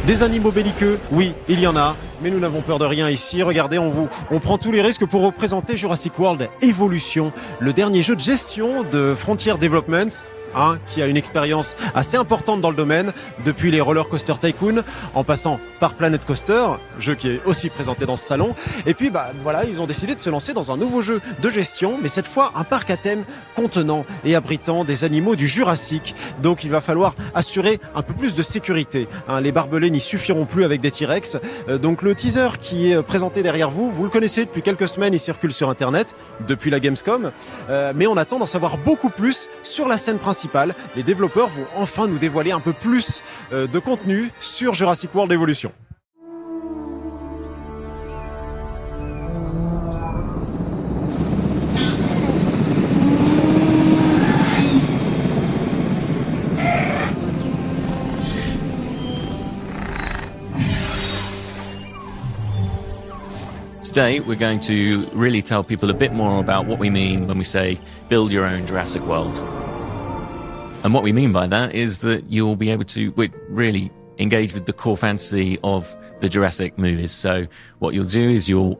Des animaux belliqueux, oui, il y en a, mais nous n'avons peur de rien ici. Regardez, on prend tous les risques pour représenter Jurassic World Evolution, le dernier jeu de gestion de Frontier Developments, qui a une expérience assez importante dans le domaine, depuis les Roller Coaster Tycoon, en passant par Planet Coaster, jeu qui est aussi présenté dans ce salon. Et puis voilà, ils ont décidé de se lancer dans un nouveau jeu de gestion, mais cette fois un parc à thème contenant et abritant des animaux du Jurassic. Donc il va falloir assurer un peu plus de sécurité. Les barbelés n'y suffiront plus avec des T-Rex. Donc le teaser qui est présenté derrière vous, vous le connaissez depuis quelques semaines, il circule sur Internet, depuis la Gamescom. Mais on attend d'en savoir beaucoup plus sur la scène principale. Les développeurs vont enfin nous dévoiler un peu plus de contenu sur Jurassic World Evolution. Today, we're going to really tell people a bit more about what we mean when we say build your own Jurassic World. And what we mean by that is that you'll be able to really engage with the core fantasy of the Jurassic movies. So what you'll do is you'll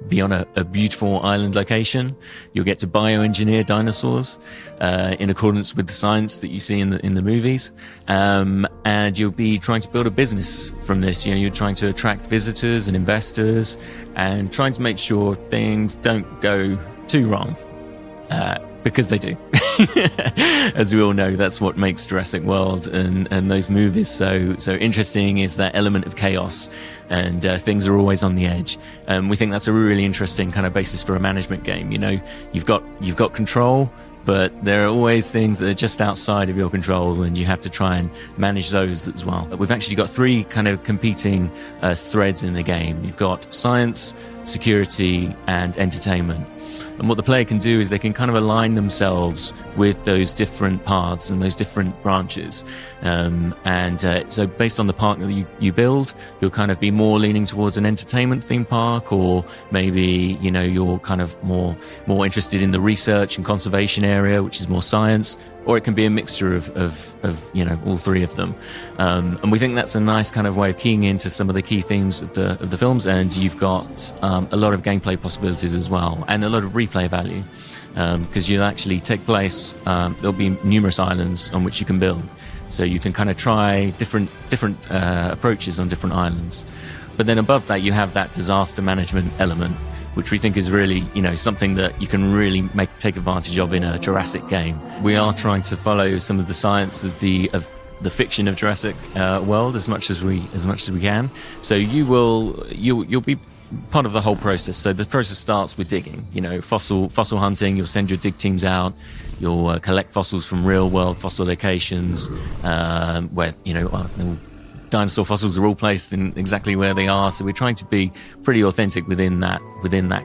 be on a beautiful island location. You'll get to bioengineer dinosaurs in accordance with the science that you see in the movies, and you'll be trying to build a business from this. You know, you're trying to attract visitors and investors, and trying to make sure things don't go too wrong, because they do. As we all know, that's what makes Jurassic World and those movies so interesting, is that element of chaos, and things are always on the edge. We think that's a really interesting kind of basis for a management game. You know, you've got control, but there are always things that are just outside of your control, and you have to try and manage those as well. We've actually got three kind of competing threads in the game. You've got science, security, and entertainment. And what the player can do is they can kind of align themselves with those different paths and those different branches. So based on the park that you build, you'll kind of be more leaning towards an entertainment theme park, or maybe, you know, you're kind of more interested in the research and conservation area, which is more science, or it can be a mixture of you know, all three of them. And we think that's a nice kind of way of keying into some of the key themes of the films. And you've got a lot of gameplay possibilities as well, and a lot of replay value, because you'll actually take place, there'll be numerous islands on which you can build. So you can kind of try different approaches on different islands. But then above that, you have that disaster management element, which we think is really, you know, something that you can really take advantage of in a Jurassic game. We are trying to follow some of the science of the fiction of Jurassic World as much as we can. So you'll be part of the whole process. So the process starts with digging, you know, fossil hunting. You'll send your dig teams out. You'll collect fossils from real world fossil locations, where, you know, dinosaur fossils are all placed in exactly where they are. So we're trying to be pretty authentic within that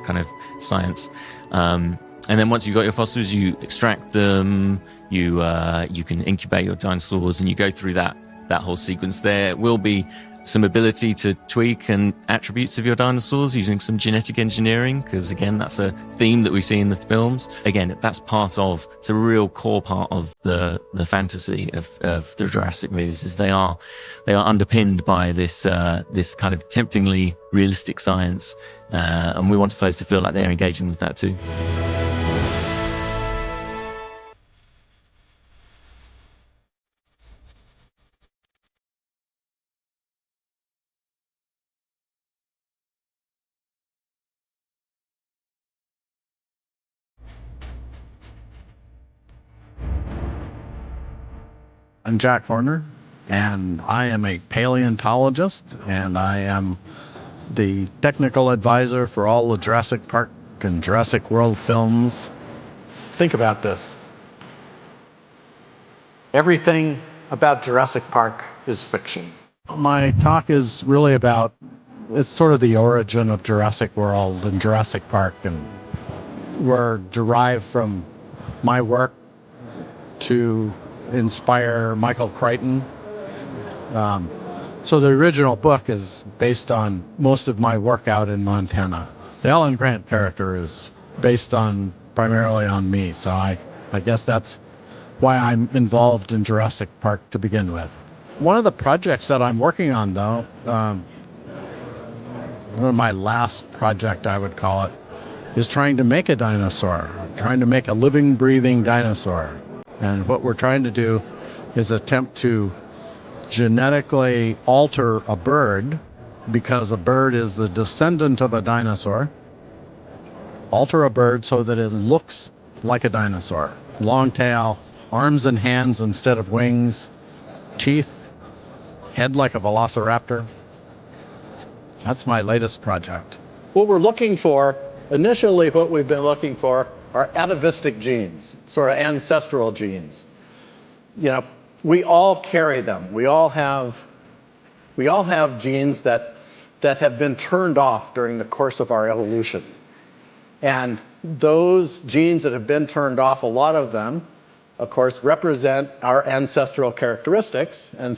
kind of science. And then once you've got your fossils, you extract them, you can incubate your dinosaurs, and you go through that whole sequence. There will be some ability to tweak and attributes of your dinosaurs using some genetic engineering, because again, that's a theme that we see in the films. Again, it's a real core part of the fantasy of the Jurassic movies, is they are underpinned by this kind of temptingly realistic science, and we want players to feel like they're engaging with that too. I'm Jack Horner, and I am a paleontologist, and I am the technical advisor for all the Jurassic Park and Jurassic World films. Think about this. Everything about Jurassic Park is fiction. My talk is really about, it's sort of the origin of Jurassic World and Jurassic Park, and were derived from my work to inspire Michael Crichton. So the original book is based on most of my work out in Montana. The Alan Grant character is based primarily on me, so I guess that's why I'm involved in Jurassic Park to begin with. One of the projects that I'm working on, though, one of my last project, I would call it, is trying to make a dinosaur, trying to make a living, breathing dinosaur. And what we're trying to do is attempt to genetically alter a bird, because a bird is the descendant of a dinosaur. Alter a bird so that it looks like a dinosaur. Long tail, arms and hands instead of wings, teeth, head like a velociraptor. That's my latest project. What we're looking for, initially what we've been looking for, are atavistic genes, sort of ancestral genes. You know, we all carry them. We all have genes that have been turned off during the course of our evolution. And those genes that have been turned off, a lot of them, of course, represent our ancestral characteristics. And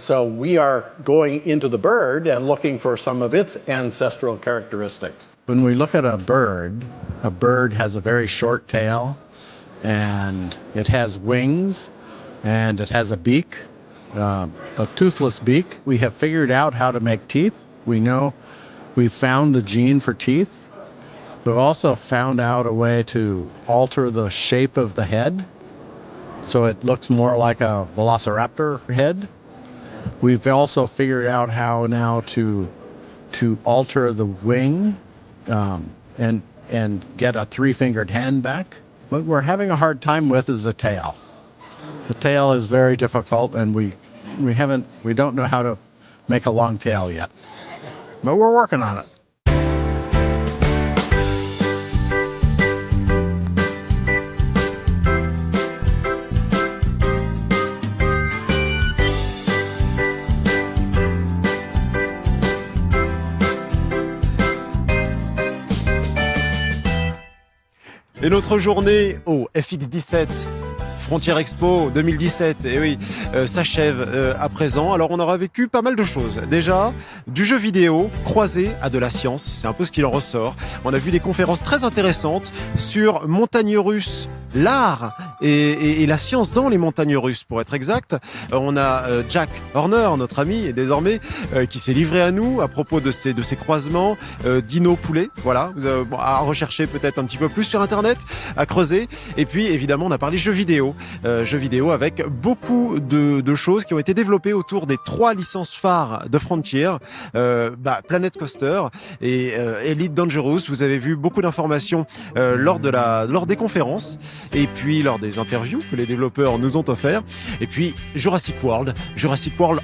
so we are going into the bird and looking for some of its ancestral characteristics. When we look at a bird has a very short tail, and it has wings, and it has a beak, a toothless beak. We have figured out how to make teeth. We know we've found the gene for teeth. We've also found out a way to alter the shape of the head so it looks more like a velociraptor head. We've also figured out how now to alter the wing and get a three-fingered hand back. What we're having a hard time with is the tail. The tail is very difficult, and we don't know how to make a long tail yet. But we're working on it. Et notre journée au FX17 Frontier Expo 2017, et oui, s'achève à présent. Alors on aura vécu pas mal de choses. Déjà, du jeu vidéo croisé à de la science, c'est un peu ce qu'il en ressort. On a vu des conférences très intéressantes sur montagnes russes, l'art et la science dans les montagnes russes, pour être exact. On a Jack Horner, notre ami, et désormais, qui s'est livré à nous à propos de ces croisements. Dino Poulet, voilà, à rechercher peut-être un petit peu plus sur Internet, à creuser. Et puis, évidemment, on a parlé jeux vidéo avec beaucoup de choses qui ont été développées autour des 3 licences phares de Frontier, Planet Coaster et Elite Dangerous. Vous avez vu beaucoup d'informations lors des conférences et puis lors des interviews que les développeurs nous ont offerts. Et puis Jurassic World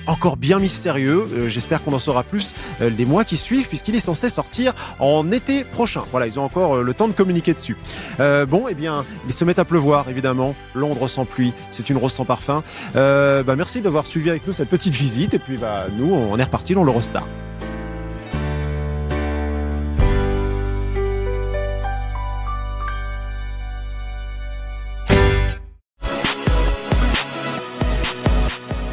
encore bien mystérieux. J'espère qu'on en saura plus les mois qui suivent, puisqu'il est censé sortir en été prochain. Voilà, ils ont encore le temps de communiquer dessus. Ils se mettent à pleuvoir, évidemment. Londres sans pluie, c'est une rose sans parfum. Merci d'avoir suivi avec nous cette petite visite. Et puis nous, on est reparti dans l'Eurostar.